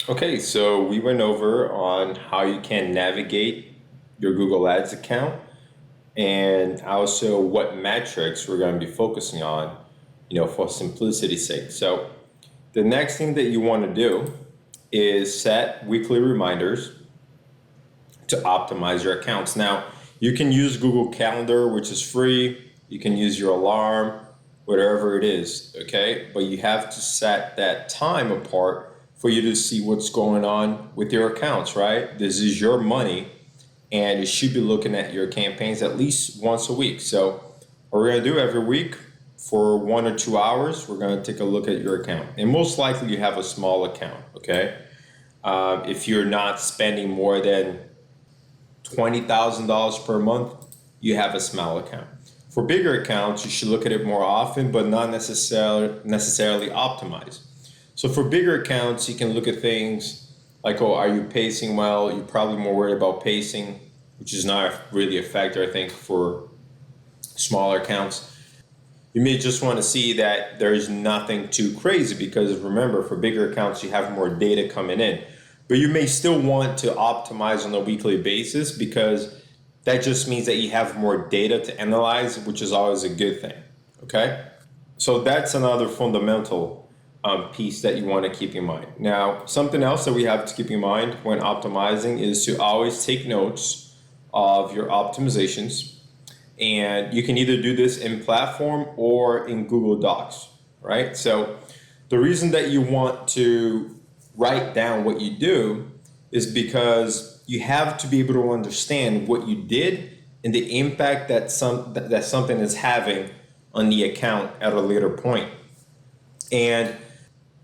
Okay, so we went over on how you can navigate your Google Ads account and also what metrics we're going to be focusing on, for simplicity's sake. So the next thing that you want to do is set weekly reminders to optimize your accounts. Now, you can use Google Calendar, which is free. You can use your alarm, whatever it is, okay? But you have to set that time apart for you to see what's going on with your accounts, right? This is your money, and you should be looking at your campaigns at least once a week. So, what we're gonna do every week for 1 or 2 hours, we're gonna take a look at your account. And most likely, you have a small account, okay? If you're not spending more than $20,000 per month, you have a small account. For bigger accounts, you should look at it more often, but not necessarily optimize. So for bigger accounts, you can look at things like, oh, are you pacing well? You're probably more worried about pacing, which is not really a factor, I think, for smaller accounts. You may just want to see that there's nothing too crazy because remember, for bigger accounts, you have more data coming in. But you may still want to optimize on a weekly basis because that just means that you have more data to analyze, which is always a good thing. Okay? So that's another fundamental piece that you want to keep in mind. Now, something else that we have to keep in mind when optimizing is to always take notes of your optimizations, and you can either do this in platform or in Google Docs, right? So the reason that you want to write down what you do is because you have to be able to understand what you did and the impact that something is having on the account at a later point. And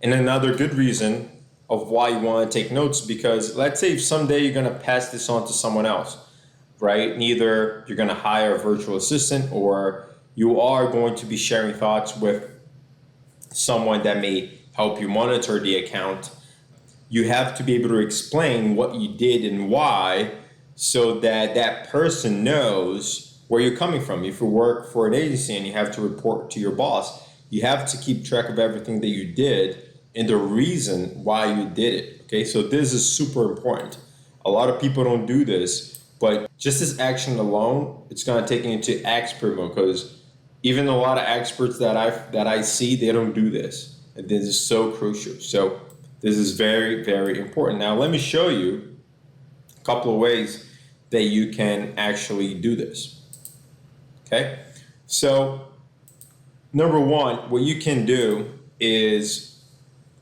another good reason of why you want to take notes, because let's say if someday you're going to pass this on to someone else, right? Neither you're going to hire a virtual assistant or you are going to be sharing thoughts with someone that may help you monitor the account. You have to be able to explain what you did and why so that that person knows where you're coming from. If you work for an agency and you have to report to your boss, you have to keep track of everything that you did and the reason why you did it. Okay, so this is super important. A lot of people don't do this, but just this action alone, it's gonna take you into expert mode because even a lot of experts that I see, they don't do this. And this is so crucial. So this is very, very important. Now let me show you a couple of ways that you can actually do this. Okay, so number one, what you can do is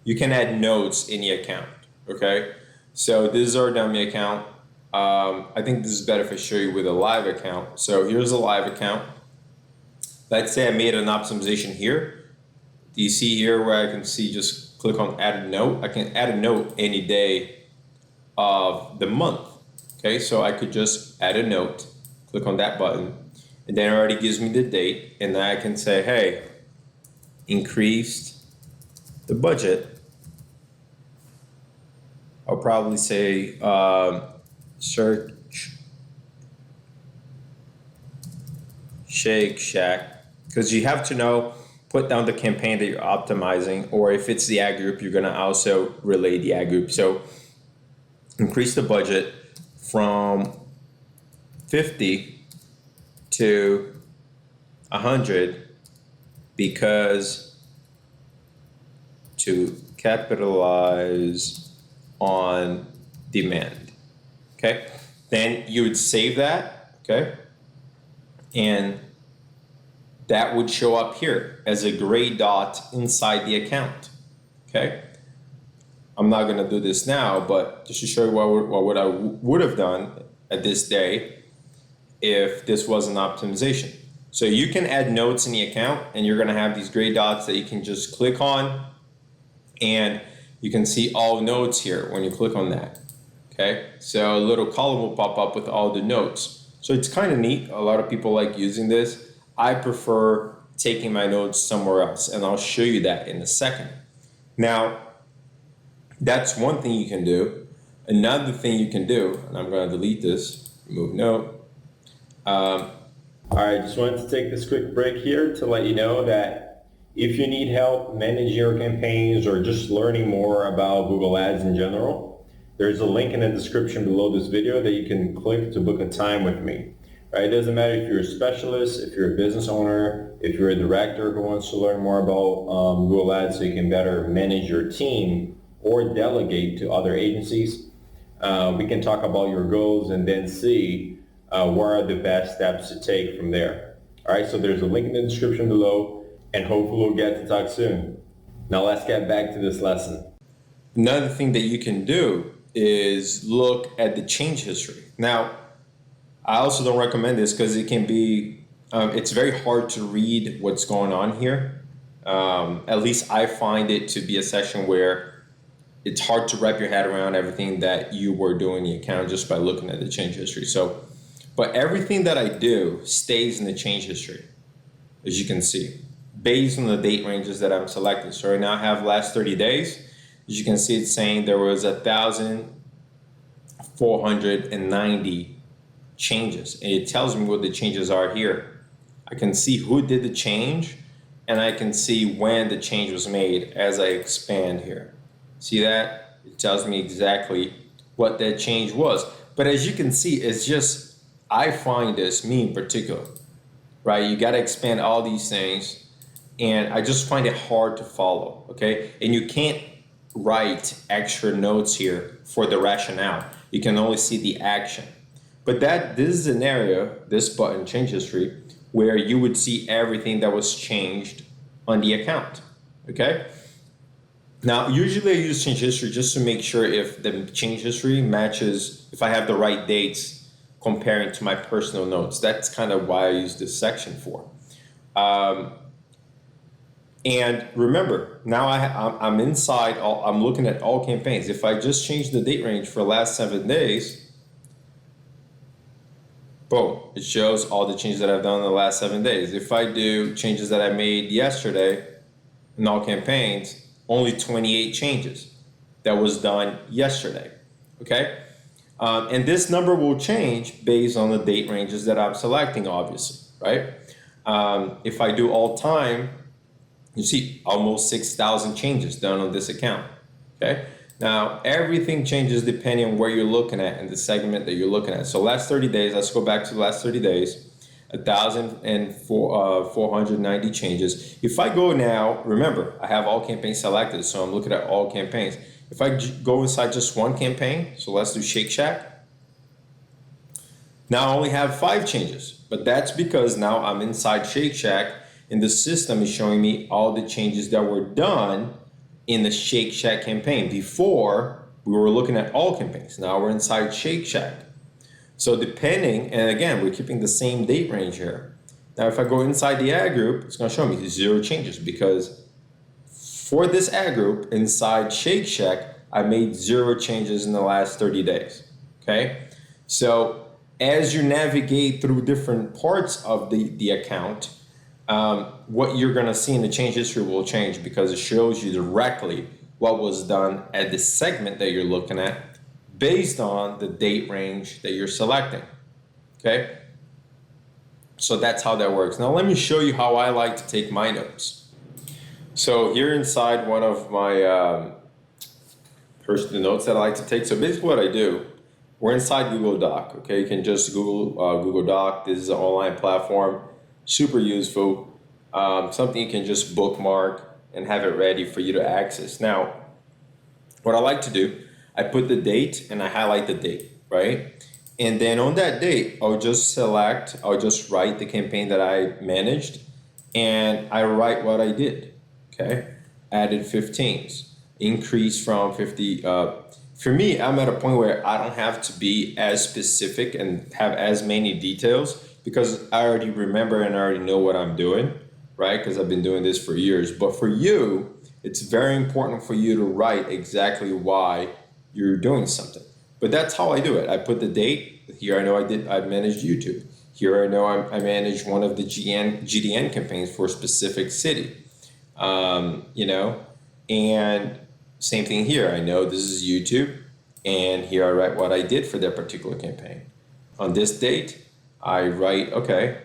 you can add notes in the account. Okay, so this is our dummy account. I think this is better if I show you with a live account. So here's a live account. Let's say I made an optimization here. Do you see here where I can see just click on add a note? I can add a note any day of the month. Okay, so I could just add a note, click on that button, and then it already gives me the date, and then I can say, hey, increased the budget. I'll probably say search Shake Shack, because you have to know, put down the campaign that you're optimizing, or if it's the ad group, you're going to also relay the ad group. So increase the budget from 50 to 100 because to capitalize on demand. Okay, then you would save that. Okay, and that would show up here as a gray dot inside the account. Okay, I'm not going to do this now, but just to show you what I would have done at this day if this was an optimization. So you can add notes in the account and you're going to have these gray dots that you can just click on, and you can see all notes here when you click on that. Okay, so a little column will pop up with all the notes. So it's kind of neat. A lot of people like using this. I prefer taking my notes somewhere else, and I'll show you that in a second. Now, that's one thing you can do. Another thing you can do, and I'm going to delete this, remove note. All right, just wanted to take this quick break here to let you know that If you need help managing your campaigns or just learning more about Google Ads in general, there's a link in the description below this video that you can click to book a time with me. Right? It doesn't matter if you're a specialist, if you're a business owner, if you're a director who wants to learn more about Google Ads so you can better manage your team or delegate to other agencies. We can talk about your goals and then see what are the best steps to take from there. All right, so there's a link in the description below, and hopefully we'll get to talk soon. Now let's get back to this lesson. Another thing that you can do is look at the change history. Now, I also don't recommend this because it can be, it's very hard to read what's going on here. At least I find it to be a section where it's hard to wrap your head around everything that you were doing in the account just by looking at the change history. So, but everything that I do stays in the change history, as you can see, based on the date ranges that I'm selecting. So right now I have last 30 days. As you can see, it's saying there was 1,490 changes, and it tells me what the changes are here. I can see who did the change, and I can see when the change was made as I expand here. See that? It tells me exactly what that change was. But as you can see, it's just, I find this, me in particular, right? You got to expand all these things, and I just find it hard to follow, okay? And you can't write extra notes here for the rationale. You can only see the action. But this is an area, this button, change history, where you would see everything that was changed on the account, okay? Now, usually I use change history just to make sure if the change history matches, if I have the right dates comparing to my personal notes. That's kind of why I use this section for. And remember, now I'm inside, I'm looking at all campaigns. If I just change the date range for the last 7 days, boom, it shows all the changes that I've done in the last 7 days. If I do changes that I made yesterday in all campaigns, only 28 changes that was done yesterday, okay? And this number will change based on the date ranges that I'm selecting, obviously, right? If I do all time, you see almost 6,000 changes done on this account, okay? Now, everything changes depending on where you're looking at and the segment that you're looking at. So last 30 days, let's go back to the last 30 days, 1,490 changes. If I go now, remember, I have all campaigns selected, so I'm looking at all campaigns. If I go inside just one campaign, so let's do Shake Shack. Now I only have 5 changes, but that's because now I'm inside Shake Shack and the system is showing me all the changes that were done in the Shake Shack campaign. Before, we were looking at all campaigns. Now we're inside Shake Shack. So depending, and again, we're keeping the same date range here. Now if I go inside the ad group, it's gonna show me 0 changes because for this ad group inside Shake Shack, I made 0 changes in the last 30 days, okay? So as you navigate through different parts of the account, what you're gonna see in the change history will change because it shows you directly what was done at the segment that you're looking at based on the date range that you're selecting, okay? So that's how that works. Now let me show you how I like to take my notes. So here inside one of my personal notes that I like to take. So basically what I do, we're inside Google Doc, okay? You can just Google Google Doc. This is an online platform, super useful. Something you can just bookmark and have it ready for you to access. Now, what I like to do, I put the date and I highlight the date, right? And then on that date, I'll just write the campaign that I managed and I write what I did. Okay, added 15s, increase from 50. For me, I'm at a point where I don't have to be as specific and have as many details because I already remember and I already know what I'm doing, right? Because I've been doing this for years. But for you, it's very important for you to write exactly why you're doing something. But that's how I do it. I put the date. Here I know I managed YouTube. Here I know I managed one of the GDN campaigns for a specific city. You know, and same thing here. I know this is YouTube, and here I write what I did for that particular campaign. On this date, I write, okay,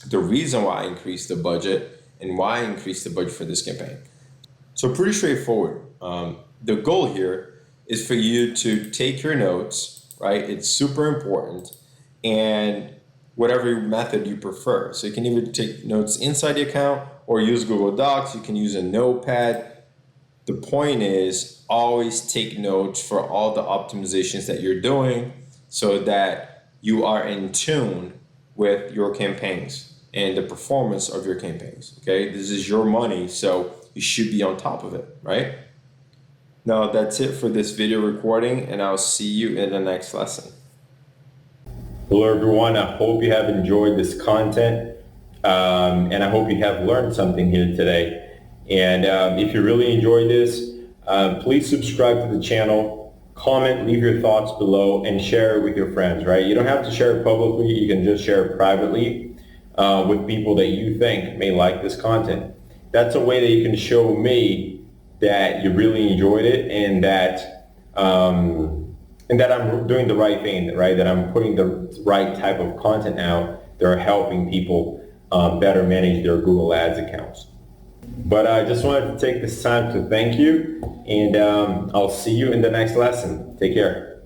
the reason why I increased the budget and why increase the budget for this campaign. So pretty straightforward. The goal here is for you to take your notes, right? It's super important, and whatever method you prefer. So you can either take notes inside the account or use Google Docs. You can use a notepad. The point is always take notes for all the optimizations that you're doing so that you are in tune with your campaigns and the performance of your campaigns. Okay, this is your money, so you should be on top of it, right? Now that's it for this video recording, and I'll see you in the next lesson. Hello everyone, I hope you have enjoyed this content, and I hope you have learned something here today. And if you really enjoyed this, please subscribe to the channel, comment, leave your thoughts below, and share it with your friends, right? You don't have to share it publicly, you can just share it privately with people that you think may like this content. That's a way that you can show me that you really enjoyed it, and that I'm doing the right thing, right? That I'm putting the right type of content out that are helping people better manage their Google Ads accounts. But I just wanted to take this time to thank you, and I'll see you in the next lesson. Take care.